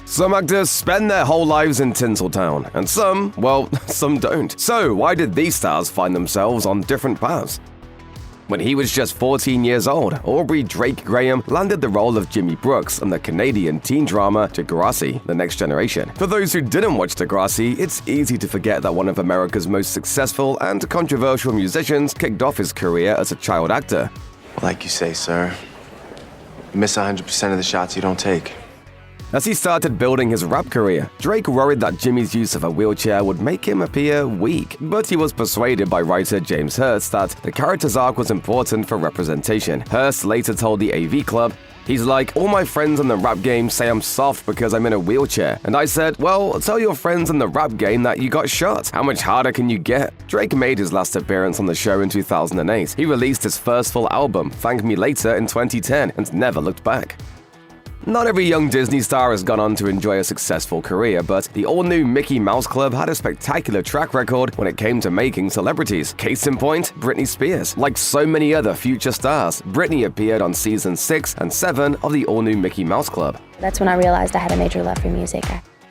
Some actors spend their whole lives in Tinseltown, and some, well, some don't. So why did these stars find themselves on different paths? When he was just 14 years old, Aubrey Drake Graham landed the role of Jimmy Brooks in the Canadian teen drama Degrassi: The Next Generation. For those who didn't watch Degrassi, it's easy to forget that one of America's most successful and controversial musicians kicked off his career as a child actor. Like you say, sir, you miss 100% of the shots you don't take. As he started building his rap career, Drake worried that Jimmy's use of a wheelchair would make him appear weak, but he was persuaded by writer James Hurst that the character's arc was important for representation. Hurst later told the AV Club, "He's like, all my friends in the rap game say I'm soft because I'm in a wheelchair. And I said, well, tell your friends in the rap game that you got shot. How much harder can you get?" Drake made his last appearance on the show in 2008. He released his first full album, Thank Me Later, in 2010 and never looked back. Not every young Disney star has gone on to enjoy a successful career, but the all-new Mickey Mouse Club had a spectacular track record when it came to making celebrities. Case in point, Britney Spears. Like so many other future stars, Britney appeared on season 6 and 7 of the all-new Mickey Mouse Club. That's when I realized I had a major love for music.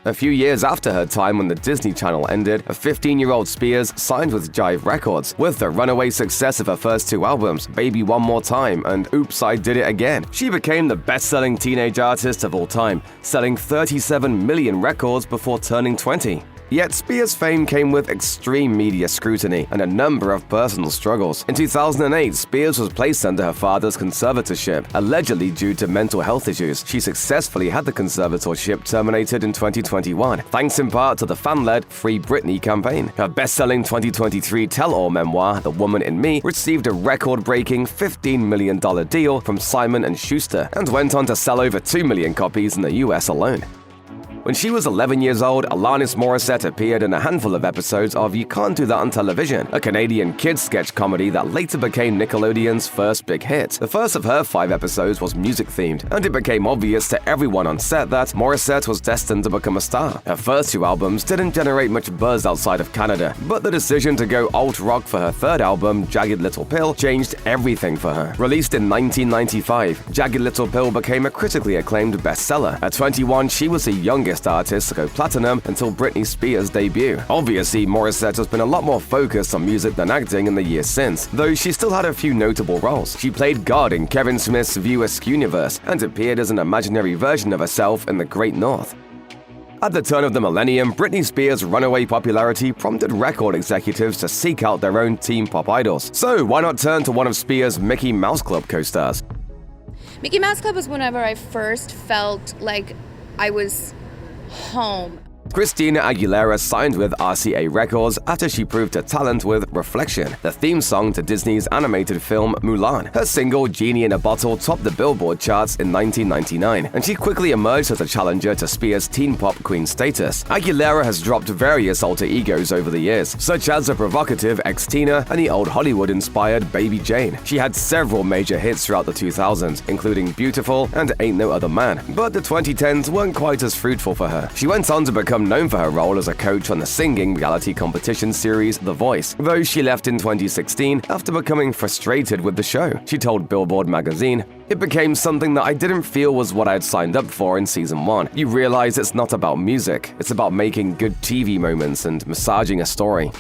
A few years after her time on the Disney Channel ended, a 15-year-old Spears signed with Jive Records. With the runaway success of her first two albums, Baby One More Time and Oops, I Did It Again, she became the best-selling teenage artist of all time, selling 37 million records before turning 20. Yet Spears' fame came with extreme media scrutiny and a number of personal struggles. In 2008, Spears was placed under her father's conservatorship, allegedly due to mental health issues. She successfully had the conservatorship terminated in 2021, thanks in part to the fan-led Free Britney campaign. Her best-selling 2023 tell-all memoir, The Woman in Me, received a record-breaking $15 million deal from Simon & Schuster and went on to sell over 2 million copies in the US alone. When she was 11 years old, Alanis Morissette appeared in a handful of episodes of You Can't Do That on Television, a Canadian kids sketch comedy that later became Nickelodeon's first big hit. The first of her 5 episodes was music-themed, and it became obvious to everyone on set that Morissette was destined to become a star. Her first 2 albums didn't generate much buzz outside of Canada, but the decision to go alt-rock for her third album, Jagged Little Pill, changed everything for her. Released in 1995, Jagged Little Pill became a critically acclaimed bestseller. At 21, she was the youngest artist to go platinum until Britney Spears' debut. Obviously, Morissette has been a lot more focused on music than acting in the years since, though she still had a few notable roles. She played God in Kevin Smith's View Askew universe and appeared as an imaginary version of herself in the Great North. At the turn of the millennium, Britney Spears' runaway popularity prompted record executives to seek out their own teen pop idols. So why not turn to one of Spears' Mickey Mouse Club co-stars? Mickey Mouse Club was whenever I first felt like I was home. Christina Aguilera signed with RCA Records after she proved her talent with Reflection, the theme song to Disney's animated film Mulan. Her single Genie in a Bottle topped the Billboard charts in 1999, and she quickly emerged as a challenger to Spears' teen pop queen status. Aguilera has dropped various alter egos over the years, such as the provocative ex-Tina and the old Hollywood-inspired Baby Jane. She had several major hits throughout the 2000s, including Beautiful and Ain't No Other Man, but the 2010s weren't quite as fruitful for her. She went on to become known for her role as a coach on the singing reality competition series The Voice, though she left in 2016 after becoming frustrated with the show. She told Billboard magazine, "It became something that I didn't feel was what I had signed up for in season 1. You realize it's not about music, it's about making good TV moments and massaging a story."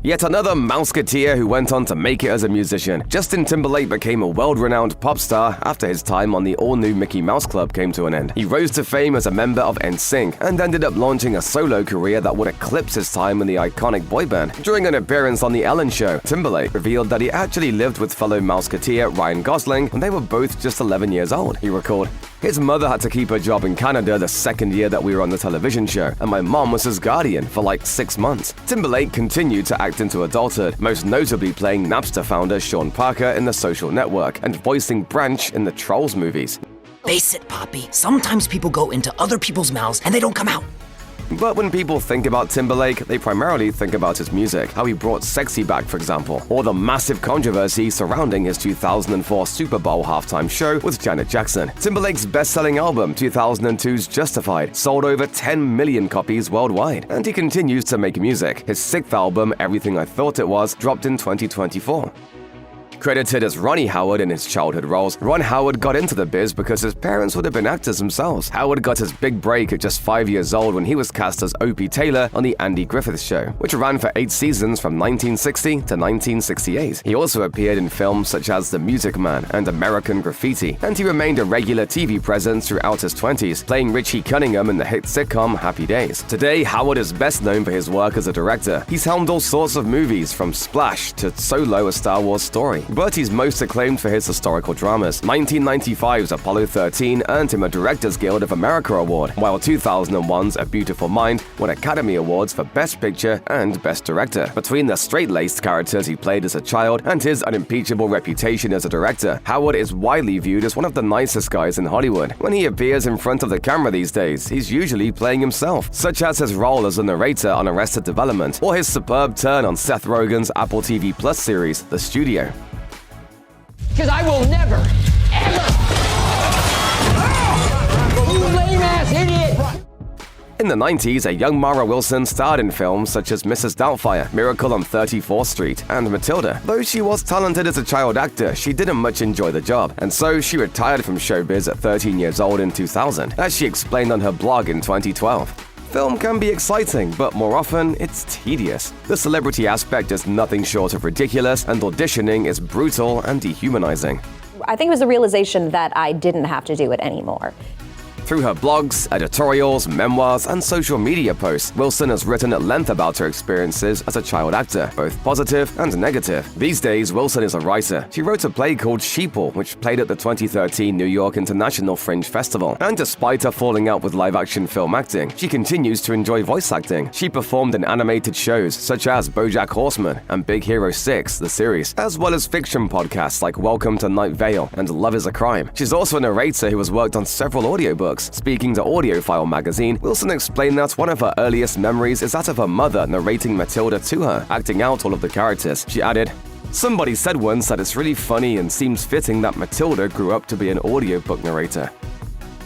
Yet another Mouseketeer who went on to make it as a musician. Justin Timberlake became a world-renowned pop star after his time on the all-new Mickey Mouse Club came to an end. He rose to fame as a member of NSYNC and ended up launching a solo career that would eclipse his time in the iconic boy band. During an appearance on The Ellen Show, Timberlake revealed that he actually lived with fellow Mouseketeer Ryan Gosling when they were both just 11 years old. He recalled, "His mother had to keep her job in Canada the second year that we were on the television show, and my mom was his guardian for like 6 months." Timberlake continued to act into adulthood, most notably playing Napster founder Sean Parker in The Social Network and voicing Branch in the Trolls movies. Face it, Poppy. Sometimes people go into other people's mouths and they don't come out. But when people think about Timberlake, they primarily think about his music, how he brought Sexy back, for example, or the massive controversy surrounding his 2004 Super Bowl halftime show with Janet Jackson. Timberlake's best-selling album, 2002's Justified, sold over 10 million copies worldwide, and he continues to make music. His 6th album, Everything I Thought It Was, dropped in 2024. Credited as Ronnie Howard in his childhood roles, Ron Howard got into the biz because his parents would have been actors themselves. Howard got his big break at just 5 years old when he was cast as Opie Taylor on The Andy Griffith Show, which ran for 8 seasons from 1960 to 1968. He also appeared in films such as The Music Man and American Graffiti, and he remained a regular TV presence throughout his 20s, playing Richie Cunningham in the hit sitcom Happy Days. Today, Howard is best known for his work as a director. He's helmed all sorts of movies, from Splash to Solo: A Star Wars Story, but he's most acclaimed for his historical dramas. 1995's Apollo 13 earned him a Directors Guild of America award, while 2001's A Beautiful Mind won Academy Awards for Best Picture and Best Director. Between the straight-laced characters he played as a child and his unimpeachable reputation as a director, Howard is widely viewed as one of the nicest guys in Hollywood. When he appears in front of the camera these days, he's usually playing himself, such as his role as a narrator on Arrested Development, or his superb turn on Seth Rogen's Apple TV Plus series, The Studio. Because I will never, ever. You lame-ass idiot! In the 90s, a young Mara Wilson starred in films such as Mrs. Doubtfire, Miracle on 34th Street, and Matilda. Though she was talented as a child actor, she didn't much enjoy the job, and so she retired from showbiz at 13 years old in 2000, as she explained on her blog in 2012. Film can be exciting, but more often, it's tedious. The celebrity aspect is nothing short of ridiculous, and auditioning is brutal and dehumanizing. I think it was the realization that I didn't have to do it anymore. Through her blogs, editorials, memoirs, and social media posts, Wilson has written at length about her experiences as a child actor, both positive and negative. These days, Wilson is a writer. She wrote a play called Sheeple, which played at the 2013 New York International Fringe Festival. And despite her falling out with live-action film acting, she continues to enjoy voice acting. She performed in animated shows such as BoJack Horseman and Big Hero 6, the series, as well as fiction podcasts like Welcome to Night Vale and Love is a Crime. She's also a narrator who has worked on several audiobooks. Speaking to Audiophile magazine, Wilson explained that one of her earliest memories is that of her mother narrating Matilda to her, acting out all of the characters. She added, "Somebody said once that it's really funny and seems fitting that Matilda grew up to be an audiobook narrator."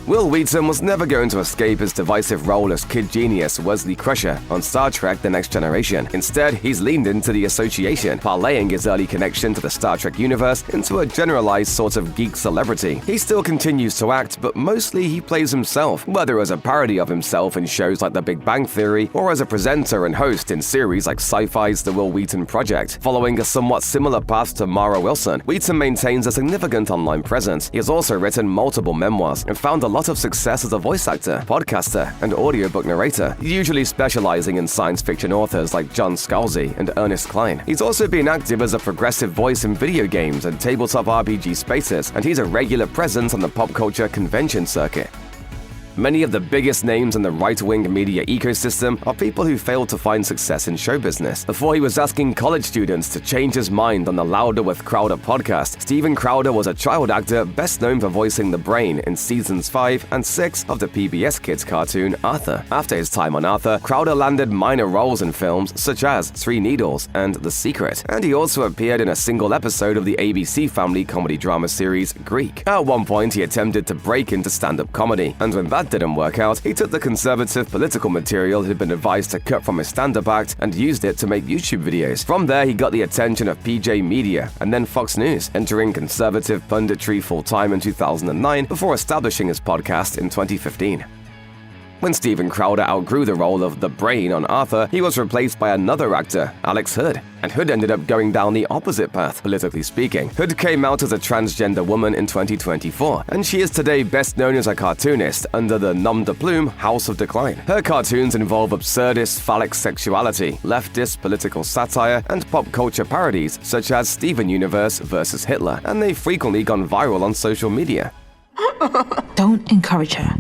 Wil Wheaton was never going to escape his divisive role as kid genius Wesley Crusher on Star Trek The Next Generation. Instead, he's leaned into the association, parlaying his early connection to the Star Trek universe into a generalized sort of geek celebrity. He still continues to act, but mostly he plays himself, whether as a parody of himself in shows like The Big Bang Theory, or as a presenter and host in series like Sci-Fi's The Wil Wheaton Project. Following a somewhat similar path to Mara Wilson, Wheaton maintains a significant online presence. He has also written multiple memoirs and found a lot of success as a voice actor, podcaster, and audiobook narrator, usually specializing in science fiction authors like John Scalzi and Ernest Cline. He's also been active as a progressive voice in video games and tabletop RPG spaces, and he's a regular presence on the pop culture convention circuit. Many of the biggest names in the right-wing media ecosystem are people who failed to find success in show business. Before he was asking college students to change his mind on the Louder with Crowder podcast, Steven Crowder was a child actor best known for voicing the Brain in seasons 5 and 6 of the PBS Kids cartoon Arthur. After his time on Arthur, Crowder landed minor roles in films such as Three Needles and The Secret, and he also appeared in a single episode of the ABC Family comedy drama series Greek. At one point, he attempted to break into stand-up comedy, and when that didn't work out, he took the conservative political material he'd been advised to cut from his stand-up act and used it to make YouTube videos. From there, he got the attention of PJ Media and then Fox News, entering conservative punditry full-time in 2009 before establishing his podcast in 2015. When Steven Crowder outgrew the role of the Brain on Arthur, he was replaced by another actor, Alex Hood. And Hood ended up going down the opposite path, politically speaking. Hood came out as a transgender woman in 2024, and she is today best known as a cartoonist under the nom de plume House of Decline. Her cartoons involve absurdist phallic sexuality, leftist political satire, and pop culture parodies such as Steven Universe vs. Hitler, and they've frequently gone viral on social media. Don't encourage her.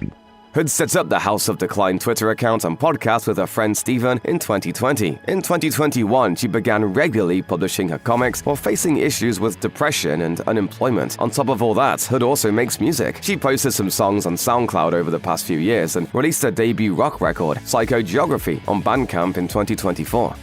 Hood sets up the House of Decline Twitter account and podcast with her friend Steven in 2020. In 2021, she began regularly publishing her comics while facing issues with depression and unemployment. On top of all that, Hood also makes music. She posted some songs on SoundCloud over the past few years and released her debut rock record, Psychogeography, on Bandcamp in 2024.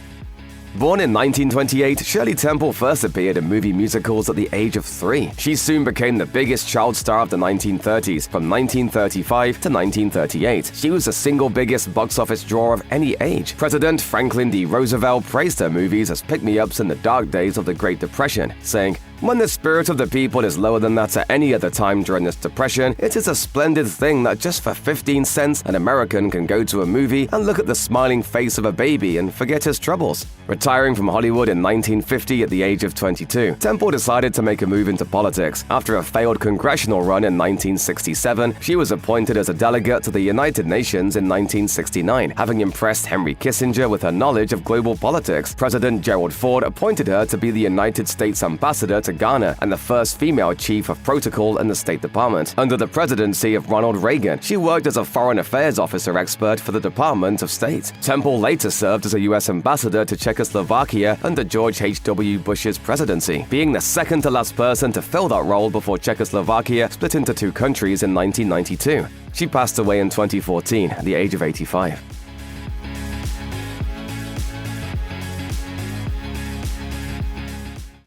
Born in 1928, Shirley Temple first appeared in movie musicals at the age of 3. She soon became the biggest child star of the 1930s, from 1935 to 1938. She was the single biggest box office draw of any age. President Franklin D. Roosevelt praised her movies as pick-me-ups in the dark days of the Great Depression, saying, When the spirit of the people is lower than that at any other time during this depression, it is a splendid thing that just for 15 cents, an American can go to a movie and look at the smiling face of a baby and forget his troubles. Retiring from Hollywood in 1950 at the age of 22, Temple decided to make a move into politics. After a failed congressional run in 1967, she was appointed as a delegate to the United Nations in 1969. Having impressed Henry Kissinger with her knowledge of global politics, President Gerald Ford appointed her to be the United States ambassador to Ghana and the first female chief of protocol in the State Department. Under the presidency of Ronald Reagan, she worked as a foreign affairs officer expert for the Department of State. Temple later served as a U.S. ambassador to Czechoslovakia under George H.W. Bush's presidency, being the second to last person to fill that role before Czechoslovakia split into two countries in 1992. She passed away in 2014 at the age of 85.